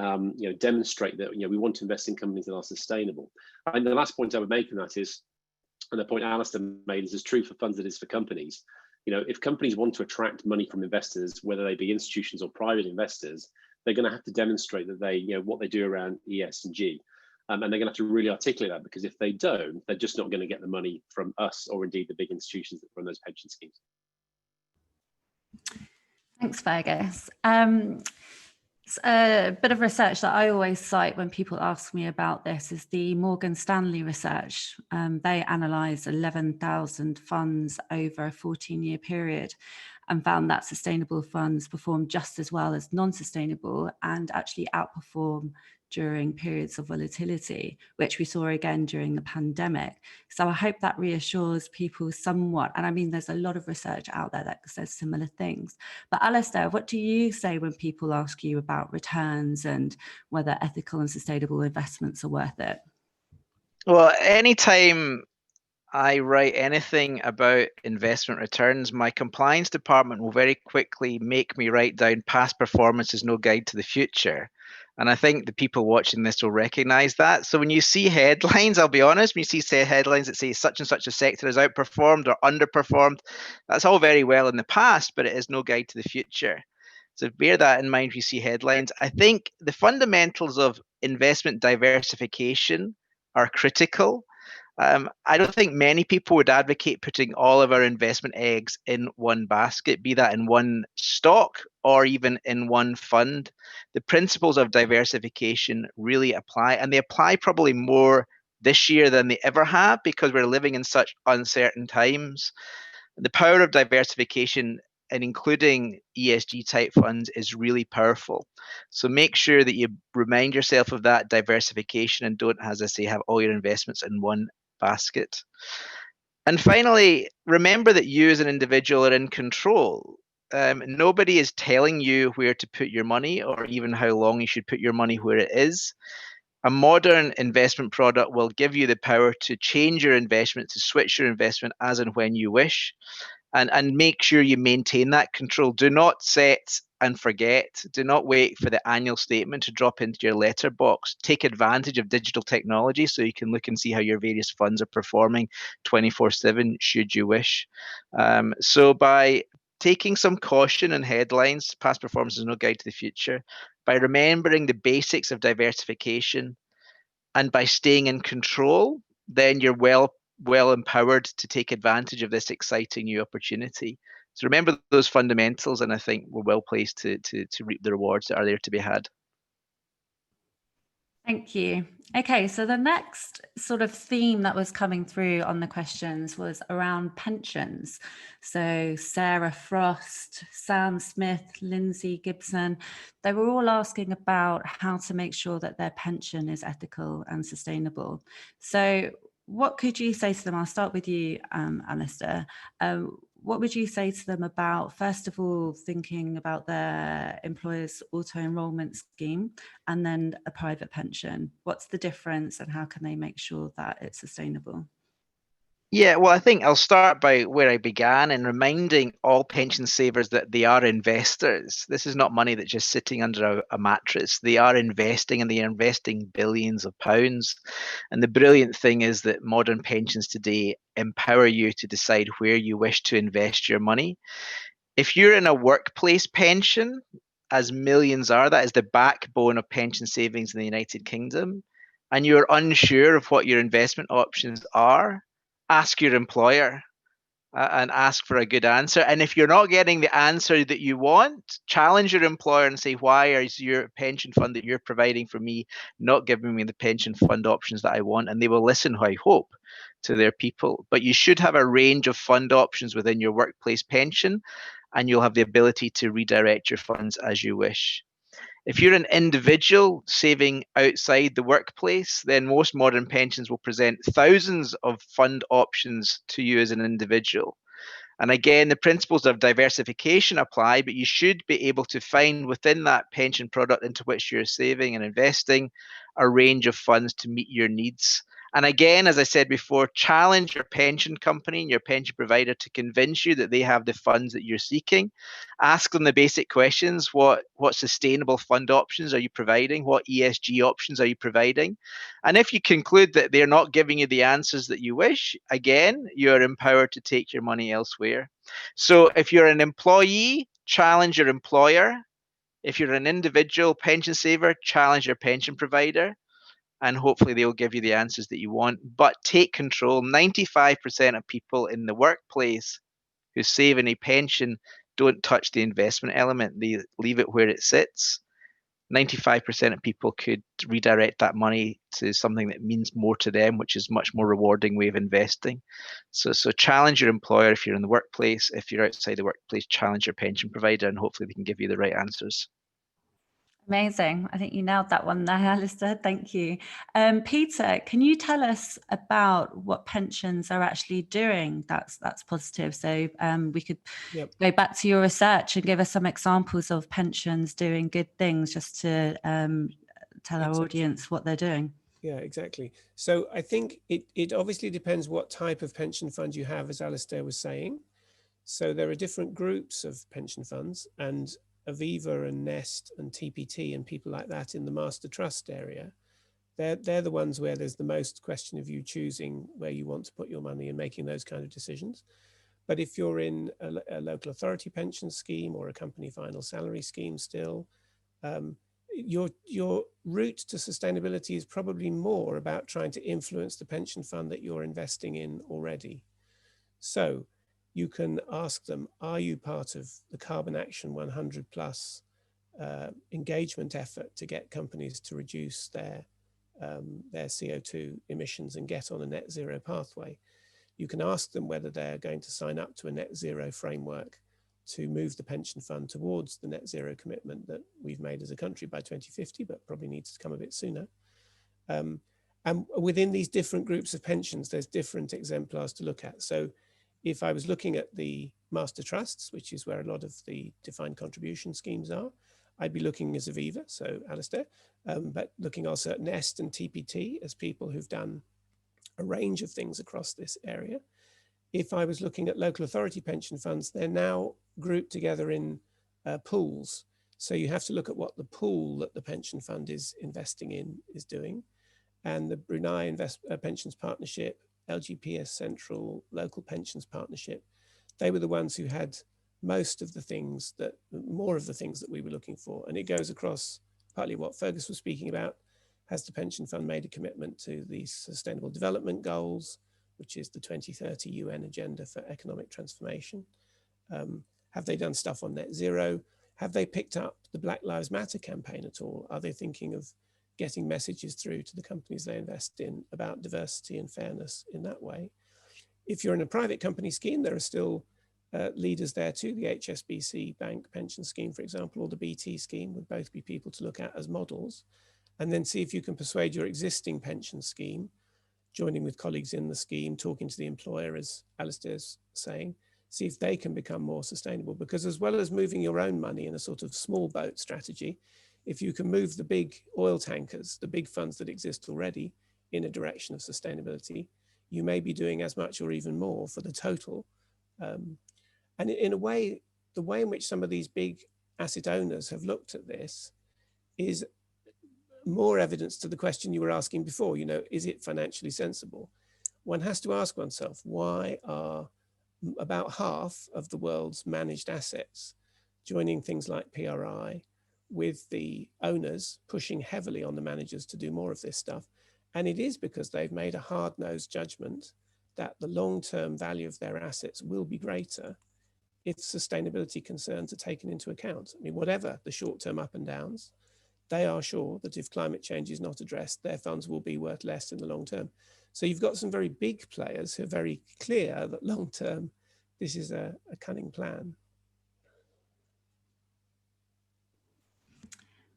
demonstrate that we want to invest in companies that are sustainable. And the last point I would make on that is, and the point Alistair made is as true for funds as it is for companies. If companies want to attract money from investors, whether they be institutions or private investors, they're going to have to demonstrate that they, what they do around ES and G. And they're going to have to really articulate that, because if they don't, they're just not going to get the money from us or indeed the big institutions that run those pension schemes. Thanks, Fergus. A bit of research that I always cite when people ask me about this is the Morgan Stanley research. They analysed 11,000 funds over a 14-year period and found that sustainable funds perform just as well as non-sustainable, and actually outperform during periods of volatility, which we saw again during the pandemic. So I hope that reassures people somewhat. And I mean, there's a lot of research out there that says similar things. But Alistair, what do you say when people ask you about returns and whether ethical and sustainable investments are worth it? Well, anytime I write anything about investment returns, my compliance department will very quickly make me write down past performance is no guide to the future. And I think the people watching this will recognize that. So when you see headlines, I'll be honest, when you see headlines that say such and such a sector has outperformed or underperformed, that's all very well in the past, but it is no guide to the future. So bear that in mind when you see headlines. I think the fundamentals of investment diversification are critical. I don't think many people would advocate putting all of our investment eggs in one basket, be that in one stock or even in one fund. The principles of diversification really apply, and they apply probably more this year than they ever have, because we're living in such uncertain times. The power of diversification, and including ESG type funds, is really powerful. So make sure that you remind yourself of that diversification and don't, as I say, have all your investments in one basket. And finally, remember that you as an individual are in control. Nobody is telling you where to put your money or even how long you should put your money where it is. A modern investment product will give you the power to change your investment, to switch your investment as and when you wish, and make sure you maintain that control. Do not set and forget. Do not wait for the annual statement to drop into your letterbox. Take advantage of digital technology so you can look and see how your various funds are performing 24/7 should you wish. So by taking some caution in headlines, past performance is no guide to the future, by remembering the basics of diversification, and by staying in control, then you're well empowered to take advantage of this exciting new opportunity. So remember those fundamentals, and I think we're well placed to reap the rewards that are there to be had. Thank you. Okay, so the next sort of theme that was coming through on the questions was around pensions. So Sarah Frost, Sam Smith, Lindsay Gibson, they were all asking about how to make sure that their pension is ethical and sustainable. So what could you say to them? I'll start with you, Alistair. What would you say to them about, first of all, thinking about their employer's auto-enrollment scheme and then a private pension? What's the difference and how can they make sure that it's sustainable? Yeah, well, I think I'll start by where I began in reminding all pension savers that they are investors. This is not money that's just sitting under a mattress. They are investing, and they are investing billions of pounds. And the brilliant thing is that modern pensions today empower you to decide where you wish to invest your money. If you're in a workplace pension, as millions are, that is the backbone of pension savings in the United Kingdom, and you're unsure of what your investment options are, ask your employer and ask for a good answer. And if you're not getting the answer that you want, challenge your employer and say, why is your pension fund that you're providing for me not giving me the pension fund options that I want? And they will listen, I hope, to their people. But you should have a range of fund options within your workplace pension, and you'll have the ability to redirect your funds as you wish. If you're an individual saving outside the workplace, then most modern pensions will present thousands of fund options to you as an individual. And again, the principles of diversification apply, but you should be able to find within that pension product into which you're saving and investing a range of funds to meet your needs. And again, as I said before, challenge your pension company and your pension provider to convince you that they have the funds that you're seeking. Ask them the basic questions. What sustainable fund options are you providing? What ESG options are you providing? And if you conclude that they're not giving you the answers that you wish, again, you're empowered to take your money elsewhere. So if you're an employee, challenge your employer. If you're an individual pension saver, challenge your pension provider, and hopefully they'll give you the answers that you want. But take control. 95% of people in the workplace who save in a pension don't touch the investment element. They leave it where it sits. 95% of people could redirect that money to something that means more to them, which is much more rewarding way of investing. So challenge your employer if you're in the workplace. If you're outside the workplace, challenge your pension provider, and hopefully they can give you the right answers. Amazing. I think you nailed that one there, Alistair. Thank you. Peter, can you tell us about what pensions are actually doing that's positive? So we could go back to your research and give us some examples of pensions doing good things, just to tell our audience what they're doing. Yeah, exactly. So I think it obviously depends what type of pension fund you have, as Alistair was saying. So there are different groups of pension funds, and Aviva and Nest and TPT and people like that in the master trust area, they're the ones where there's the most question of you choosing where you want to put your money and making those kind of decisions. But if you're in a local authority pension scheme or a company final salary scheme still, your route to sustainability is probably more about trying to influence the pension fund that you're investing in already. So you can ask them, are you part of the Carbon Action 100 plus engagement effort to get companies to reduce their CO2 emissions and get on a net zero pathway? You can ask them whether they're going to sign up to a net zero framework to move the pension fund towards the net zero commitment that we've made as a country by 2050, but probably needs to come a bit sooner. And within these different groups of pensions, there's different exemplars to look at. So if I was looking at the master trusts, which is where a lot of the defined contribution schemes are, I'd be looking as Aviva, so Alistair, but looking also at Nest and TPT as people who've done a range of things across this area. If I was looking at local authority pension funds, they're now grouped together in pools. So you have to look at what the pool that the pension fund is investing in is doing. And the Brunei Pensions Partnership, LGPS Central, Local Pensions Partnership, they were the ones who had most of the things that, more of the things that we were looking for. And it goes across partly what Fergus was speaking about. Has the pension fund made a commitment to the Sustainable Development Goals, which is the 2030 UN Agenda for Economic Transformation? Have they done stuff on net zero? Have they picked up the Black Lives Matter campaign at all? Are they thinking of getting messages through to the companies they invest in about diversity and fairness in that way? If you're in a private company scheme, there are still leaders there too. The HSBC Bank pension scheme, for example, or the BT scheme would both be people to look at as models, and then see if you can persuade your existing pension scheme, joining with colleagues in the scheme, talking to the employer, as Alistair's saying, see if they can become more sustainable. Because as well as moving your own money in a sort of small boat strategy, if you can move the big oil tankers, the big funds that exist already, in a direction of sustainability, you may be doing as much or even more for the total. And in a way, the way in which some of these big asset owners have looked at this is more evidence to the question you were asking before, you know, is it financially sensible? One has to ask oneself, why are about half of the world's managed assets joining things like PRI, with the owners pushing heavily on the managers to do more of this stuff? And it is because they've made a hard-nosed judgment that the long-term value of their assets will be greater if sustainability concerns are taken into account. I mean, whatever the short-term up and downs, they are sure that if climate change is not addressed, their funds will be worth less in the long term. So you've got some very big players who are very clear that long term, this is a cunning plan.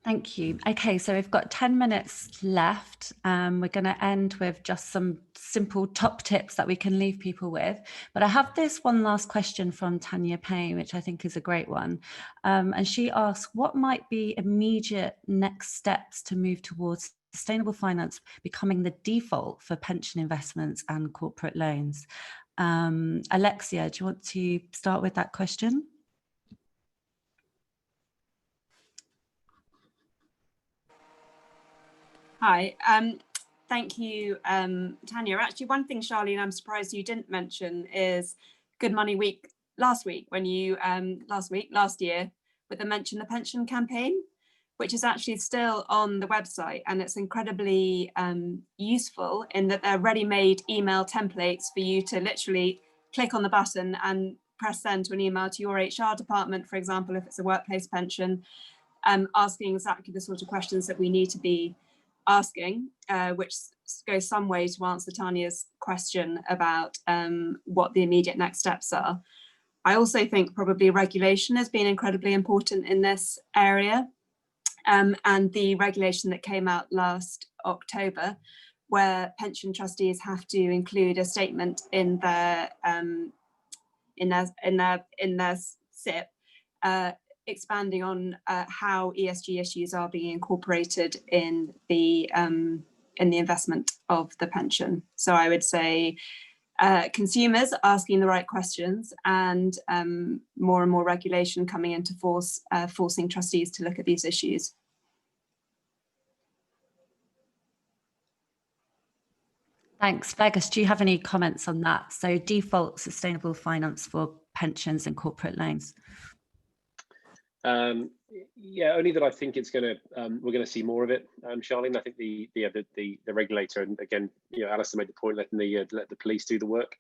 Thank you. Okay, so we've got 10 minutes left. We're going to end with just some simple top tips that we can leave people with. But I have this one last question from Tanya Payne, which I think is a great one. And she asks, what might be immediate next steps to move towards sustainable finance becoming the default for pension investments and corporate loans? Alexia, do you want to start with that question? Hi, thank you, Tanya. Actually, one thing, Charlene, I'm surprised you didn't mention is Good Money Week last week, when you last year, with the Mention the Pension campaign, which is actually still on the website, and it's incredibly useful in that they're ready-made email templates for you to literally click on the button and press send to an email to your HR department, for example, if it's a workplace pension, asking exactly the sort of questions that we need to be asking, which goes some way to answer Tanya's question about what the immediate next steps are. I also think probably regulation has been incredibly important in this area, and the regulation that came out last October, where pension trustees have to include a statement in their SIP, expanding on how ESG issues are being incorporated in the investment of the pension. So I would say consumers asking the right questions, and more regulation coming into force, forcing trustees to look at these issues. Thanks. Fergus, do you have any comments on that? So default sustainable finance for pensions and corporate loans. Yeah, only that I think it's going to we're going to see more of it, Charlene. I think the regulator, and again, Alistair made the point, letting let the police do the work.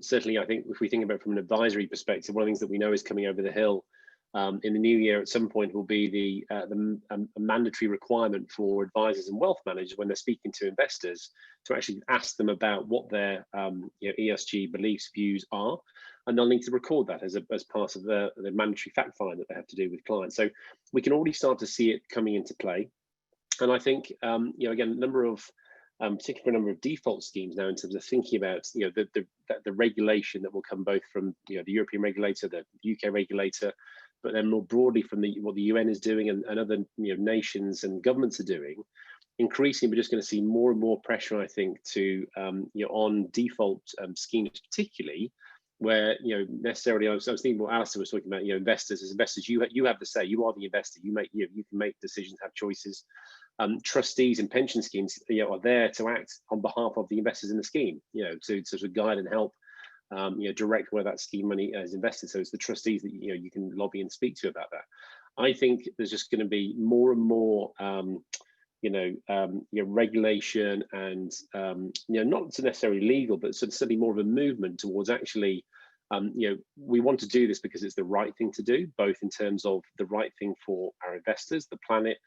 Certainly, I think if we think about it from an advisory perspective, one of the things that we know is coming over the hill in the new year at some point will be the mandatory requirement for advisors and wealth managers, when they're speaking to investors, to actually ask them about what their ESG beliefs, views are. And they'll need to record that as part of the mandatory fact find that they have to do with clients. So we can already start to see it coming into play. And I think, again, particularly a number of default schemes now in terms of thinking about, the regulation that will come both from, the European regulator, the UK regulator, but then more broadly from what the UN is doing and other, nations and governments are doing. Increasingly, we're just going to see more and more pressure, I think, to, on default schemes, particularly, where necessarily I was thinking what Alistair was talking about. Investors, as investors, you have the say. You are the investor. You can make decisions, have choices. Trustees and pension schemes are there to act on behalf of the investors in the scheme. To sort of guide and help, direct where that scheme money is invested. So it's the trustees that you can lobby and speak to about that. I think there's just going to be more and more regulation and not necessarily legal, but certainly more of a movement towards actually, we want to do this because it's the right thing to do, both in terms of the right thing for our investors, the planet,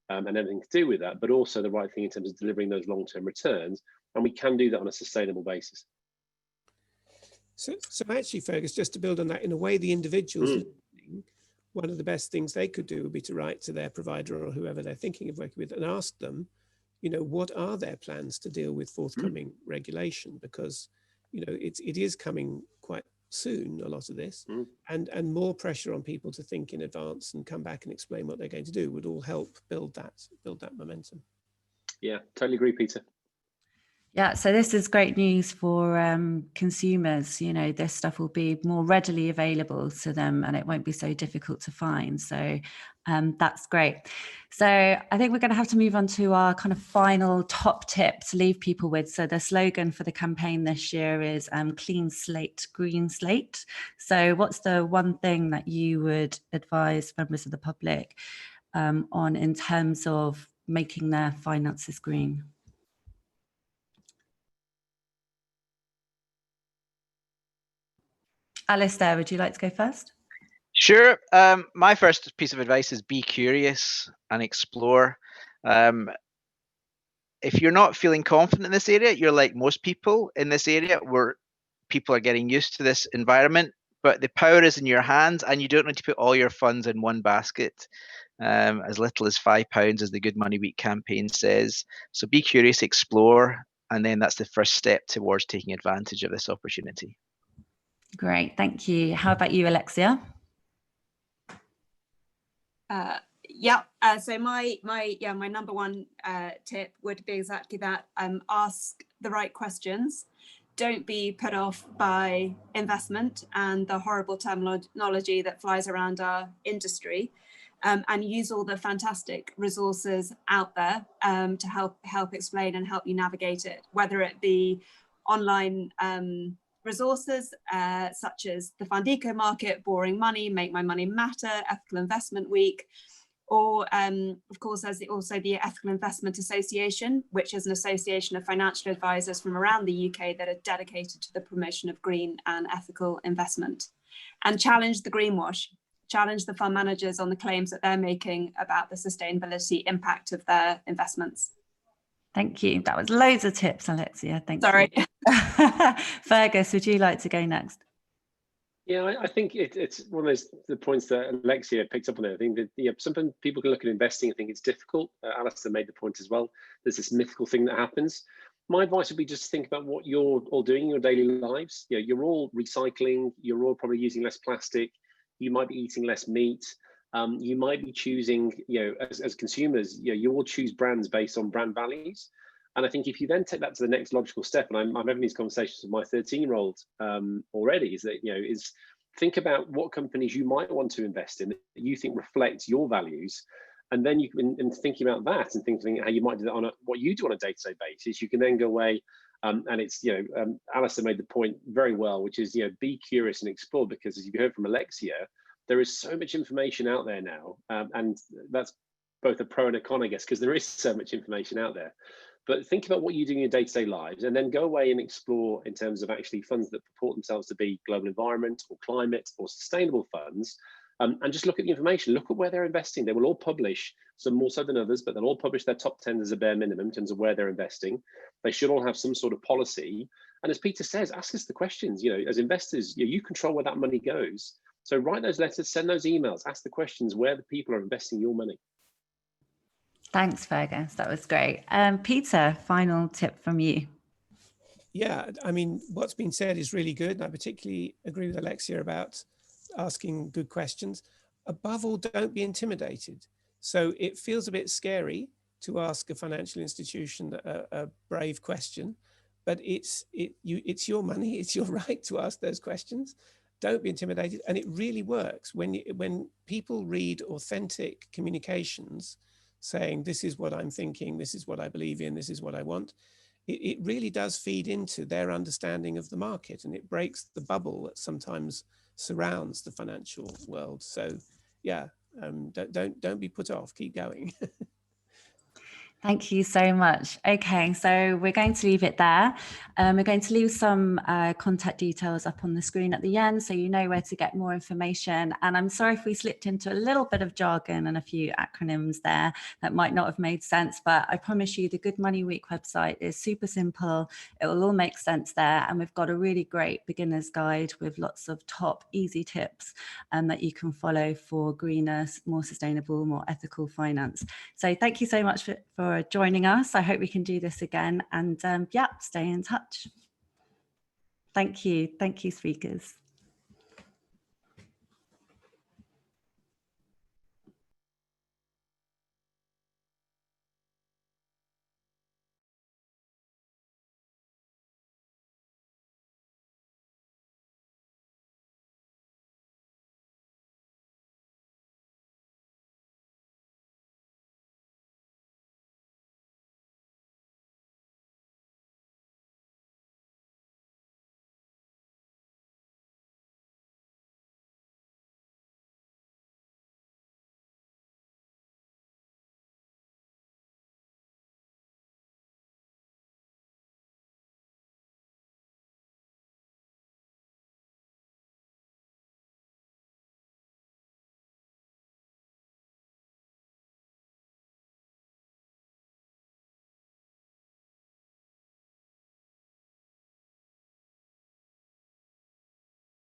and everything to do with that, but also the right thing in terms of delivering those long-term returns. And we can do that on a sustainable basis. So actually, Fergus, just to build on that, in a way, the individuals, one of the best things they could do would be to write to their provider or whoever they're thinking of working with and ask them, what are their plans to deal with forthcoming regulation? Because, it is coming quite soon, a lot of this, and more pressure on people to think in advance and come back and explain what they're going to do would all help build that momentum. Yeah, totally agree, Peter. Yeah, so this is great news for consumers. This stuff will be more readily available to them and it won't be so difficult to find. So that's great. So I think we're going to have to move on to our kind of final top tip to leave people with. So the slogan for the campaign this year is clean slate, green slate. So what's the one thing that you would advise members of the public on in terms of making their finances green? Alistair, would you like to go first? Sure. My first piece of advice is be curious and explore. If you're not feeling confident in this area, you're like most people in this area where people are getting used to this environment, but the power is in your hands and you don't need to put all your funds in one basket. as little as £5, as the Good Money Week campaign says. So be curious, explore, and then that's the first step towards taking advantage of this opportunity. Great, thank you. How about you, Alexia? So my number one tip would be exactly that. Ask the right questions. Don't be put off by investment and the horrible terminology that flies around our industry, and use all the fantastic resources out there to help explain and help you navigate it, whether it be online resources such as the Fund Eco Market, Boring Money, Make My Money Matter, Ethical Investment Week, or of course there's also the Ethical Investment Association, which is an association of financial advisors from around the UK that are dedicated to the promotion of green and ethical investment. And challenge the greenwash, challenge the fund managers on the claims that they're making about the sustainability impact of their investments. Thank you. That was loads of tips, Alexia. Thank Sorry. you. Fergus, would you like to go next? Yeah, I think it's one of the points that Alexia picked up on there. I think that sometimes people can look at investing and think it's difficult. Alistair made the point as well. There's this mythical thing that happens. My advice would be just think about what you're all doing in your daily lives. You're all recycling. You're all probably using less plastic. You might be eating less meat. You might be choosing, as consumers, you all choose brands based on brand values. And I think if you then take that to the next logical step, and I'm having these conversations with my 13-year-old already, is that, is think about what companies you might want to invest in that you think reflect your values. And then you can, in thinking about that and thinking how you might do that on what you do on a day-to-day basis, you can then go away and it's, Alistair made the point very well, which is, be curious and explore, because as you heard from Alexia, there is so much information out there now. And that's both a pro and a con, I guess, because there is so much information out there. But think about what you do in your day-to-day lives, and then go away and explore in terms of actually funds that purport themselves to be global environment or climate or sustainable funds, and just look at the information. Look at where they're investing. They will all publish, some more so than others, but they'll all publish their top 10 as a bare minimum in terms of where they're investing. They should all have some sort of policy. And as Peter says, ask us the questions. As investors, you control where that money goes. So write those letters, send those emails, ask the questions where the people are investing your money. Thanks, Fergus. That was great. Peter, final tip from you. Yeah, I mean, what's been said is really good. And I particularly agree with Alexia about asking good questions. Above all, don't be intimidated. So it feels a bit scary to ask a financial institution a brave question, but it's your money, it's your right to ask those questions. Don't be intimidated. And it really works when people read authentic communications saying, this is what I'm thinking, this is what I believe in, this is what I want. It really does feed into their understanding of the market, and it breaks the bubble that sometimes surrounds the financial world. So yeah, don't be put off, keep going. Thank you so much. Okay, so we're going to leave it there. We're going to leave some contact details up on the screen at the end, so you know where to get more information. And I'm sorry if we slipped into a little bit of jargon and a few acronyms there that might not have made sense, but I promise you the Good Money Week website is super simple. It will all make sense there. And we've got a really great beginner's guide with lots of top easy tips that you can follow for greener, more sustainable, more ethical finance. So thank you so much for joining us. I hope we can do this again, and yeah, stay in touch. Thank you speakers.